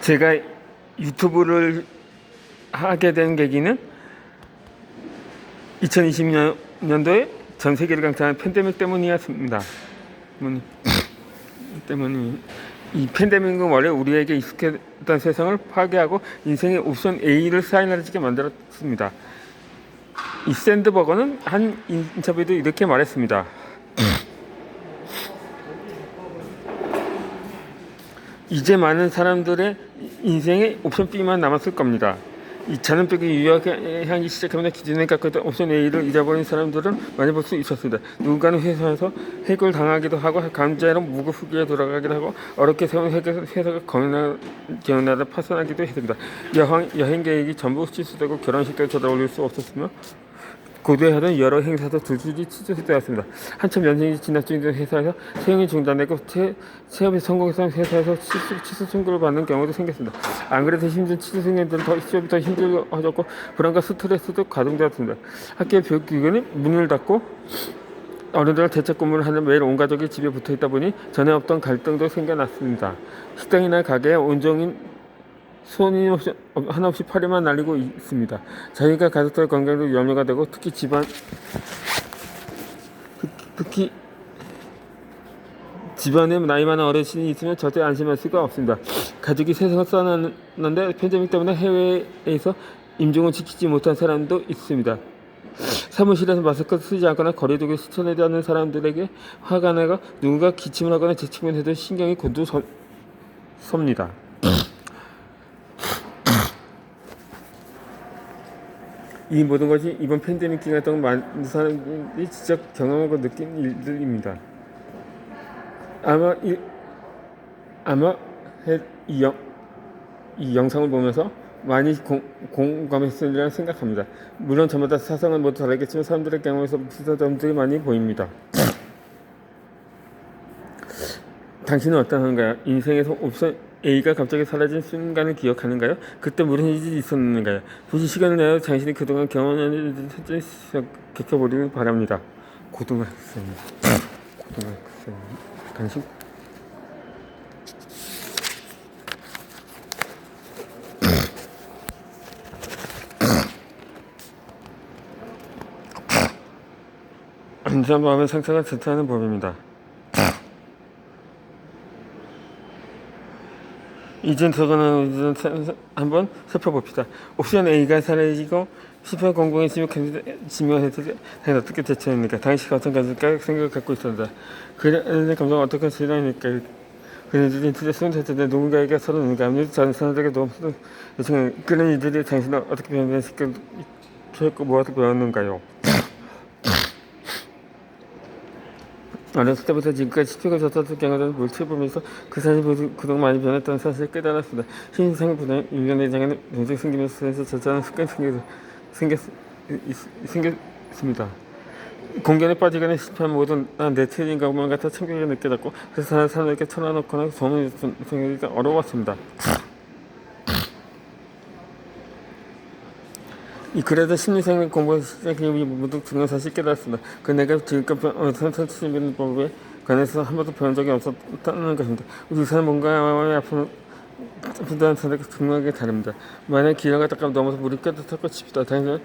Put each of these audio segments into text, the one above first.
제가 유튜브를 하게 된 계기는 2020년도에 전 세계를 강타한 팬데믹 때문이었습니다. 이 팬데믹은 원래 우리에게 익숙했던 세상을 파괴하고 인생의 옵션 A를 사인하게 만들었습니다. 이 샌드버거는 한 인터뷰도 이렇게 말했습니다. 이제 많은 사람들의 인생에 옵션 B만 남았을 겁니다. 이 자연벽이 유효하기 시작하면 기존에 갖고 있던 옵션 A를 잃어버린 사람들은 많이 볼 수 있었습니다. 누군가는 회사에서 해고를 당하기도 하고 감자로 무급휴가에 돌아가기도 하고 어렵게 세운 회사가 경영나라를 파산하기도 했습니다. 여행 계획이 전부 실수되고 결혼식까지 돌아올릴 수 없었으며 고대하던 여러 행사도 줄줄이 취소되었습니다. 한참 연생이 지난 중인 회사에서 채용이 중단되고 취업에 성공해서 회사에서 취소 청구를 받는 경우도 생겼습니다. 안 그래도 힘든 취준생들은 취업이 더 힘들어졌고 불안과 스트레스도 가중되었습니다. 학교 교육기관이 문을 닫고 어른들과 재택근무를 하는 매일 온 가족이 집에 붙어있다 보니 전에 없던 갈등도 생겨났습니다. 식당이나 가게에 온종일 손이 한없이 파리만 날리고 있습니다. 자기가 가족들의 건강도 염려가 되고 특히 집안에 나이 많은 어르신이 있으면 절대 안심할 수가 없습니다. 가족이 세상을 써놨는데 팬데믹 때문에 해외에서 임종을 지키지 못한 사람도 있습니다. 사무실에서 마스크를 쓰지 않거나 거리두기 실천하지 않는 사람들에게 화가 나고 누군가 기침을 하거나 재침을 해도 신경이 곤두섭니다. 이 모든 것이 이번 팬데믹 기간 동안 많은 사람들이 직접 경험하고 느낀 일들입니다. 아마 이 영상을 보면서 많이 공감했으리라 생각합니다. 물론 저마다 사상은 모두 다르겠지만 사람들의 경험에서 비슷한 점들이 많이 보입니다. 당신은 어떠한가요? 인생에서 옵션 A가 갑자기 사라진 순간을 기억하는가요? 그때 무슨 일이 있었는가요? 굳이 시간을 내어 당신이 그동안 경험한 일을 겪어보기를 바랍니다. 고등학생. 당신 안전 마음의 상처가 자초하는 법입니다. 이젠 저거는 한번 살펴봅시다. 옵션 A가 사라지고 실패 공공의 지명해서 어떻게 대처합니까? 당시 어떤 가질까 생각을 갖고 있었다. 그들의 감정은 어떻게 실현합니까? 그들이 인터넷을 했을 누군가에게 서로 능감을 다른 사람들에게 도움을 요청하는 그런 이들이 당신을 어떻게 변화시켰고 무엇을 배웠는가요? 어렸을 때부터 지금까지 시표가 졌었던 경우를 물체보면서 그 사실이 그동안 많이 변했다는 사실을 깨달았습니다. 신상의 분야 인간내장에는 동작 생기면서 저자는 습관이 생겼습니다. 공견에 빠지거나 실패한 모든 내 틀린 것만 같아 참견이 느껴졌고 그래서 사람에게 쳐놔놓거나 소문이 생기기가 어려웠습니다. 그래도 심리생명 공부를 시작하기 모두 중요한 사실을 깨달았습니다. 내가 지금까지 선천치는 법에 관해서 한 번도 배운 적이 없었다는 것입니다. 우리 사람 뭔가에 아프다는 선택이 중요하게 다릅니다. 만약 길을 가다가 넘어서 무릎 깨끗하고 칩시다. 당연히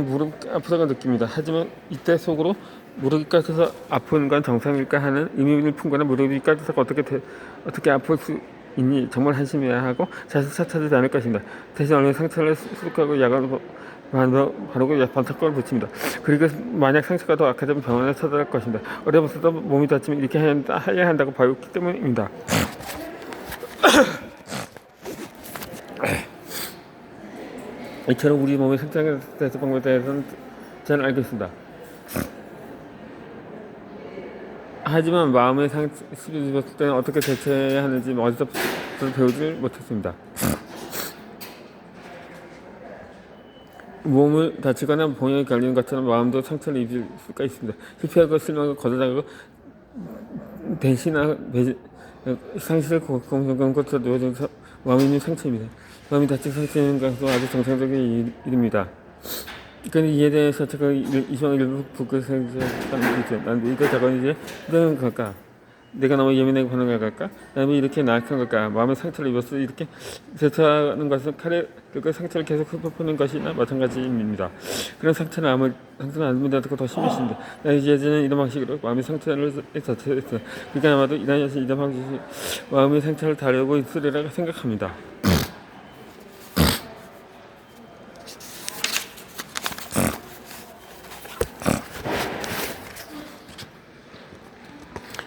무릎 아프다고 느낍니다. 하지만 이때 속으로 무릎이 까져서 아픈 건 정상일까 하는 의미를 품거나 무릎이 까져서 어떻게 아플 수 있니 정말 한심해야 하고 자신 찾지 않을 것입니다. 대신 얼른 상처를 수룩하고 약을 바르고 반짝거를 붙입니다. 그리고 만약 상처가 더 악화되면 병원에 찾아갈 것입니다. 어려서도 몸이 다치면 이렇게 해야 한다고 배웠기 때문입니다. 이처럼 우리 몸의 상처에 대해서 방법에 대해서는 잘 알고 있습니다. 하지만 마음의 상처를 입었을 때는 어떻게 대처해야 하는지 어디서부터 배우지 못했습니다. 몸을 다치거나 봉형이 걸리는 것처럼 마음도 상처를 입을 수가 있습니다. 실패하고 실망하고 거절하고 배신하고 상실을 공격한 것도 마음이 있는 상처입니다. 마음이 다친 상처인 것도 아주 정상적인 일입니다. 근데 이에 대해서 제가 이상 일부 북극에서 난 이거 저건 이제 이런 걸까? 내가 너무 예민하게 반응을 갈까? 나는 이렇게 나약한 걸까? 마음의 상처를 입어서 이렇게 대처하는 것은 칼에 그 상처를 계속 흡입하는 것이나 마찬가지입니다. 그런 상처는 아무데도 더 심해집니다. 나는 이제는 이런 방식으로 마음의 상처를 자체했어. 그러니까 아마도 이런 방식이 마음의 상처를 다루고 있으리라고 생각합니다.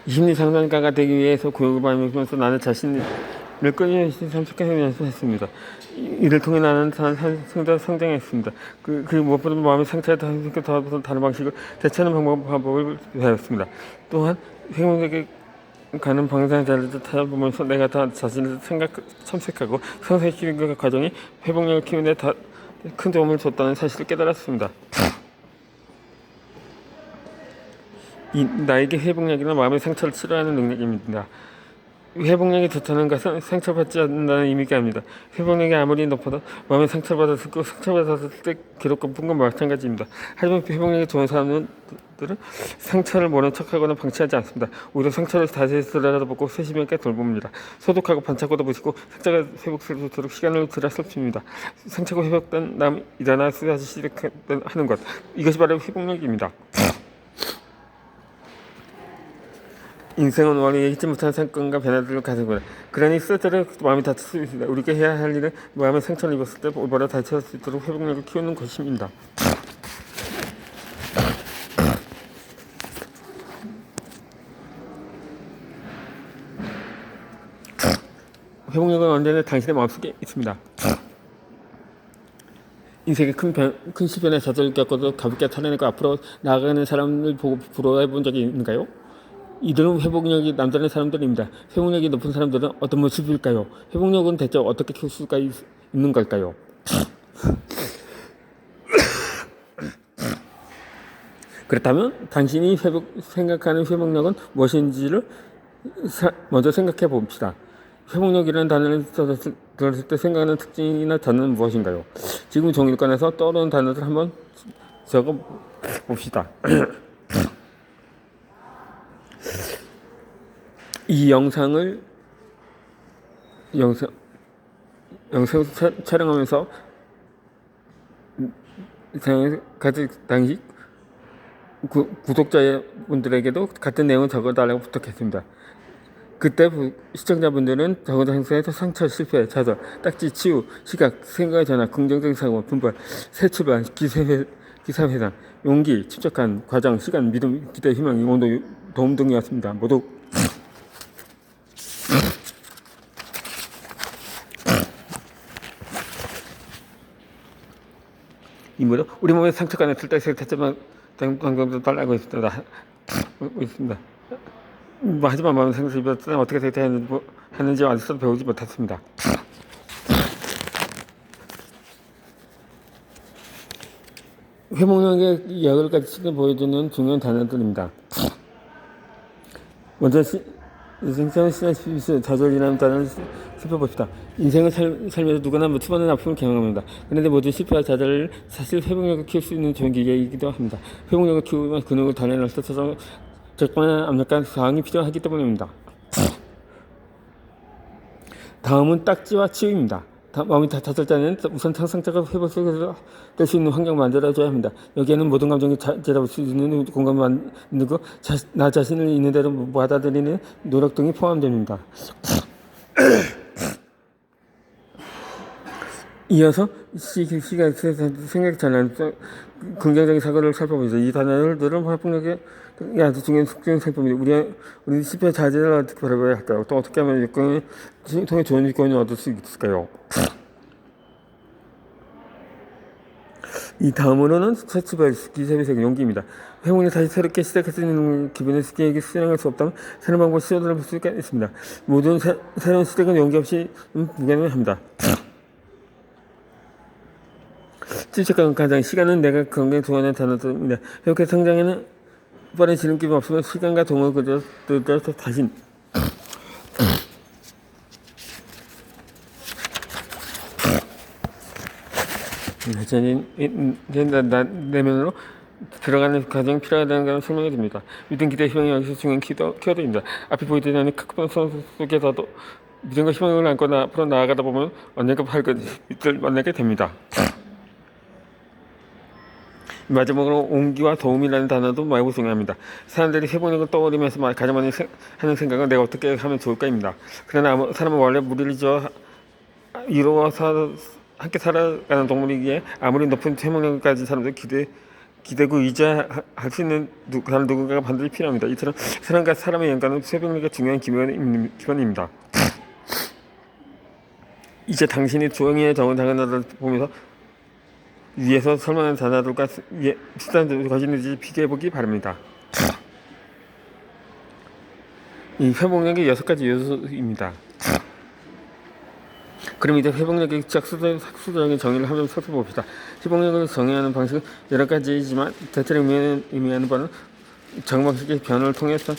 심리 상담가가 되기 위해서 교육을 받으면서 나는 자신을 끊임없이 참석해서 연습했습니다. 이를 통해 나는 성장했습니다. 그 무엇보다 마음의 상처에 더 다른 방식으로 대처하는 방법을 배웠습니다. 또한 행복하게 가는 방향자를 찾아보면서 내가 다 자신을 참석하고 성장시키는 그 과정이 회복력을 키우는 데 큰 도움을 줬다는 사실을 깨달았습니다. 나에게 회복력이나 마음의 상처를 치료하는 능력입니다. 회복력이 좋다는 것은 상처받지 않는다는 의미가 아닙니다. 회복력이 아무리 높아도 마음의 상처받았을 때 괴롭고 아픈 건 마찬가지입니다. 하지만 회복력이 좋은 사람들은 상처를 모른 척하거나 방치하지 않습니다. 오히려 상처를 다시 들여다보고 세심하게 돌봅니다. 소독하고 반창고도 보시고 상처가 회복되도록 시간을 들여 살핍니다. 상처가 회복된 다음 일어나 다시 시작하는 것, 이것이 바로 회복력입니다. 인생은 원래 예기치 못한 사건과 변화들을 가지고 그러니 쓸데로 마음이 다칠 수 있습니다. 우리가 해야 할 일은 마음의 상처를 입었을 때 올바로 다칠 수 있도록 회복력을 키우는 것입니다. 회복력은 언제나 당신의 마음속에 있습니다. 인생의 큰 시련에 저절을 겪어도 가볍게 털어내고 앞으로 나아가는 사람을 보고 부러워해 본 적이 있는가요? 이들은 회복력이 남다른 사람들입니다. 회복력이 높은 사람들은 어떤 모습일까요? 회복력은 대체 어떻게 키울 수가 있는 걸까요? 그렇다면 당신이 생각하는 회복력은 무엇인지를 먼저 생각해 봅시다. 회복력이라는 단어를 들었을 때 생각하는 특징이나 단어는 무엇인가요? 지금 종이를 꺼내서 떠오르는 단어들 한번 적어 봅시다. 이 영상을 촬영하면서 당시 구독자분들에게도 같은 내용을 적어달라고 부탁했습니다. 그때 시청자분들은 적어장소에서 상처, 실패, 좌절, 딱지, 치유, 시각, 생각의 전환, 긍정적인 사고, 분발, 새 출발, 기사회상, 용기, 침착한 과정, 시간, 믿음, 기대, 희망, 응원도 도움 등이었습니다. 모두 이므로 우리 몸에 상처가 났을 때 대체만 방법도 달라고 있습니다. 하지만 마음 상처를 입었을 때 어떻게 대처하는지 아직도 배우지 못했습니다. 회복력의 8가지를 보여주는 중요한 단어들입니다. 먼저 좌절이라는 단어를 살펴봅시다. 인생을 살면서 누구나 수많은 아픔을 경험합니다. 그런데 모든 실패와 좌절을 사실 회복력을 키울 수 있는 좋은 기회이기도 합니다. 회복력을 키우면 근육을 단련할 때 적당한 압력과 저항이 필요하기 때문입니다. 다음은 딱지와 치유입니다. 마음이 다쳤을 때는 우선 상처가 회복될 수 있는 환경을 만들어줘야 합니다. 여기에는 모든 감정이 자잡을 수 있는 공간을 만들고 나 자신을 있는 대로 받아들이는 노력 등이 포함됩니다. 이어서 시가 생각이 잘 나는 긍정적인 사고를 살펴보죠. 이 단어들은 회복력에 아주 중요한 특징을 살펴봅니다. 우리 실패 자제를 어떻게 바라봐야 할까요? 또 어떻게 하면 여건을 통해 좋은 여건을 얻을 수 있을까요? 이 다음으로는 스트레스 기세비색 용기입니다. 회복을 다시 새롭게 시작할 수 있는 기분을 쉽게 수행할 수 없다면 새로운 방법을 시도해 볼 수가 있습니다. 모든 새로운 시작은 용기 없이 불가능합니다. 실천과 가장 시간은 내가 건강에 좋아하는 단어입니다. 이렇게 성장에는 빠른 지름길이 없으면 시간과 동을 그려서 다시 발전된 내면으로 들어가는 과정이 필요하다는 것을 설명해 줍니다. 믿음, 기대, 희망이 여기서 중요한 키워드입니다. 앞에 보이지 않는 크크한 선수 속에서도 믿음과 희망을 안고 앞으로 나아가다 보면 언젠가 밝은 만나게 됩니다. 마지막으로 온기와 도움이라는 단어도 매우 중요합니다. 사람들이 회복력을 떠올리면서 가장 많이 하는 생각은 내가 어떻게 하면 좋을까입니다. 그러나 사람은 원래 무리를 지어 이루어서 함께 살아가는 동물이기에 아무리 높은 회복력까지 사람들 기대고 의지할 수 있는 다른 누군가가 반드시 필요합니다. 이처럼 사람과 사람의 연관은 회복력의 중요한 기본입니다. 이제 당신이 조용히 적은 작은 나라를 보면서 위에서 설명한 단어들과 비슷한 점을 가지는지 비교해보기 바랍니다. 이 회복력의 6가지 요소입니다. 그럼 이제 회복력의 학술적인 정의를 한번 살펴봅시다. 회복력을 정의하는 방식은 여러 가지이지만 대체로 의미하는 바는 정방식의 변화를 통해서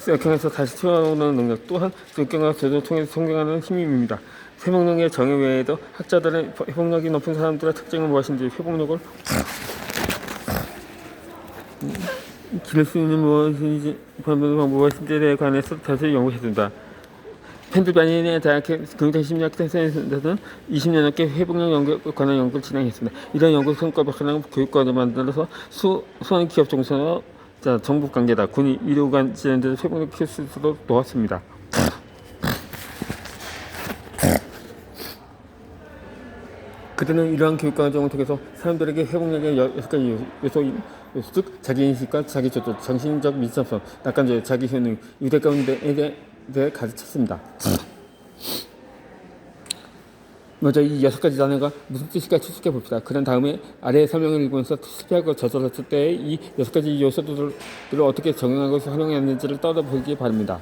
역경에서 다시 튀어나오는 능력, 또한 역경과 제도를 통해서 성장하는 힘입니다. 회복력의 정의 외에도 학자들은 회복력이 높은 사람들의 특징은 무엇인지, 회복력을 기를 수 있는 무엇인지에 관해서 자세히 연구해준다. 펜실바니아 대학의 경제심리학 센터에서는 20년 넘게 회복력 연구에 관한 연구를 진행했습니다. 이런 연구 성과를 바탕으로 교육과를 만들어서 수많은 기업 종사와 정부 관계자, 군, 의료관 지원자들 회복력 키울 수 있도록 도왔습니다. 그들은 이러한 교육 과정을 통해서 사람들에게 회복력의 6가지 요소인 즉 자기인식과 자기조절, 정신적 민첩성, 낙관적, 자기효능, 유대 가운데에 대해 가르쳤습니다. 먼저 이 6가지 단어가 무슨 뜻일까 추측해 봅시다. 그런 다음에 아래의 설명을 읽으면서 실패하고 저절했을 때 이 6가지 요소들을 어떻게 적용하고 활용했는지를 떠다보기 바랍니다.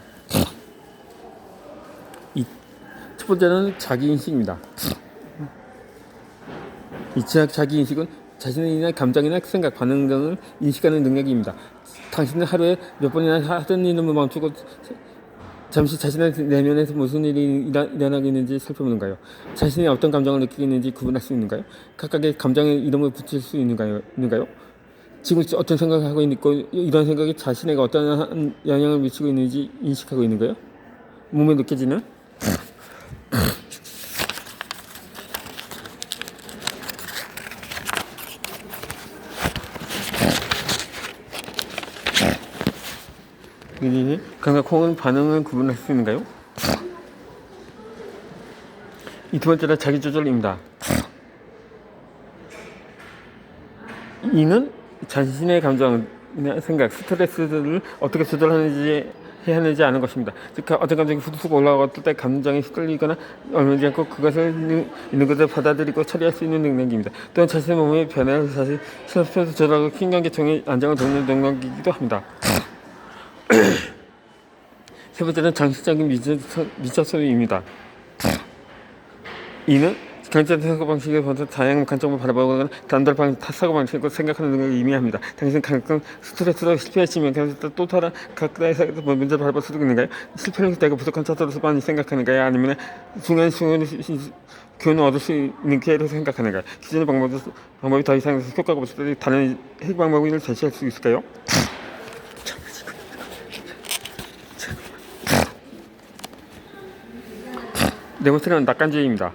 첫 번째는 자기인식입니다. 이 자기인식은 자신의 감정이나 생각, 반응 등을 인식하는 능력입니다. 당신은 하루에 몇 번이나 하던 일을 멈추고 잠시 자신의 내면에서 무슨 일이 일어나고 있는지 살펴보는가요? 자신이 어떤 감정을 느끼고 있는지 구분할 수 있는가요? 각각의 감정에 이름을 붙일 수 있는가요? 지금 어떤 생각을 하고 있고 이런 생각이 자신에게 어떤 영향을 미치고 있는지 인식하고 있는가요? 몸에 느껴지는? 감각 혹은 반응을 구분할 수 있는가요? 이 두 번째는 자기조절입니다. 이는 자신의 감정이나 생각, 스트레스를 어떻게 해야 하는지 아는 것입니다. 즉 어떤 감정이 훅 올라왔을 때 감정이 휘둘리거나 얼마지 않고 그것을 있는 것을 받아들이고 처리할 수 있는 능력입니다. 또한 자신의 몸의 변화를 사실 실험에서 조절하고 신경계통의 안정을 돕는 능력이기도 합니다. 세 번째는 정신적인 미처소입니다. 이는 경제적 사고방식에 보다 다양한 관점을 바라보거나 단돌방 사고방식을 생각하는 능력을 의미합니다. 당신은 가끔 스트레스로 실패했으면 또 다른 각자의 문제를 바라볼 수 있는가요? 실패를 내가 부족한 차도로만 생각하는가요? 아니면 중요한 교훈을 얻을 수 있는 기회로 생각하는가요? 기존의 방법이 더 이상 효과가 없을 때 다른 핵 방법을 제시할 수 있을까요? 네 번째는 낙관주의입니다.